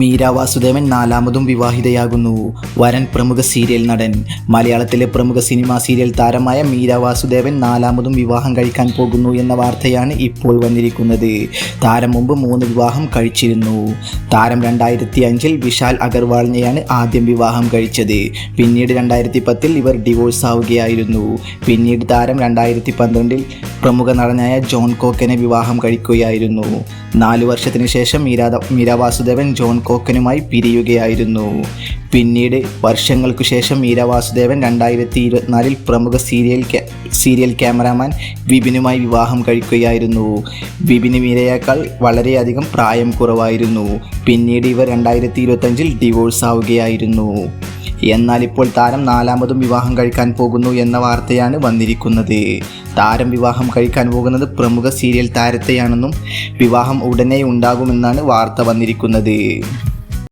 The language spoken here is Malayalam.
മീര വാസുദേവൻ നാലാമതും വിവാഹിതയാകുന്നു. വരൻ പ്രമുഖ സീരിയൽ നടൻ. മലയാളത്തിലെ പ്രമുഖ സിനിമാ സീരിയൽ താരമായ മീര വാസുദേവൻ നാലാമതും വിവാഹം കഴിക്കാൻ പോകുന്നു എന്ന വാർത്തയാണ് ഇപ്പോൾ വന്നിരിക്കുന്നത്. താരം മുമ്പ് 3 വിവാഹം കഴിച്ചിരുന്നു. താരം 2005 വിശാൽ അഗർവാളിനെയാണ് ആദ്യം വിവാഹം കഴിച്ചത്. പിന്നീട് 2010 ഇവർ ഡിവോഴ്സ് ആവുകയായിരുന്നു. പിന്നീട് താരം 2012 പ്രമുഖ നടനായ ജോൺ കോക്കനെ വിവാഹം കഴിക്കുകയായിരുന്നു. 4 വർഷത്തിന് ശേഷം മീര വാസുദേവൻ ജോൺ കോക്കനുമായി പിരിയുകയായിരുന്നു. പിന്നീട് വർഷങ്ങൾക്കു ശേഷം മീര വാസുദേവൻ 2024 പ്രമുഖ സീരിയൽ ക്യാമറാമാൻ വിപിനുമായി വിവാഹം കഴിക്കുകയായിരുന്നു. വിപിന് മീരയേക്കാൾ വളരെയധികം പ്രായം കുറവായിരുന്നു. പിന്നീട് ഇവർ 2025 ഡിവോഴ്സ് ആവുകയായിരുന്നു. എന്നാൽ ഇപ്പോൾ താരം നാലാമതും വിവാഹം കഴിക്കാൻ പോകുന്നു എന്ന വാർത്തയാണ് വന്നിരിക്കുന്നത്. താരം വിവാഹം കഴിക്കാൻ പോകുന്നത് പ്രമുഖ സീരിയൽ താരത്തെയാണെന്നും വിവാഹം ഉടനെ ഉണ്ടാകുമെന്നാണ് വാർത്ത വന്നിരിക്കുന്നത്.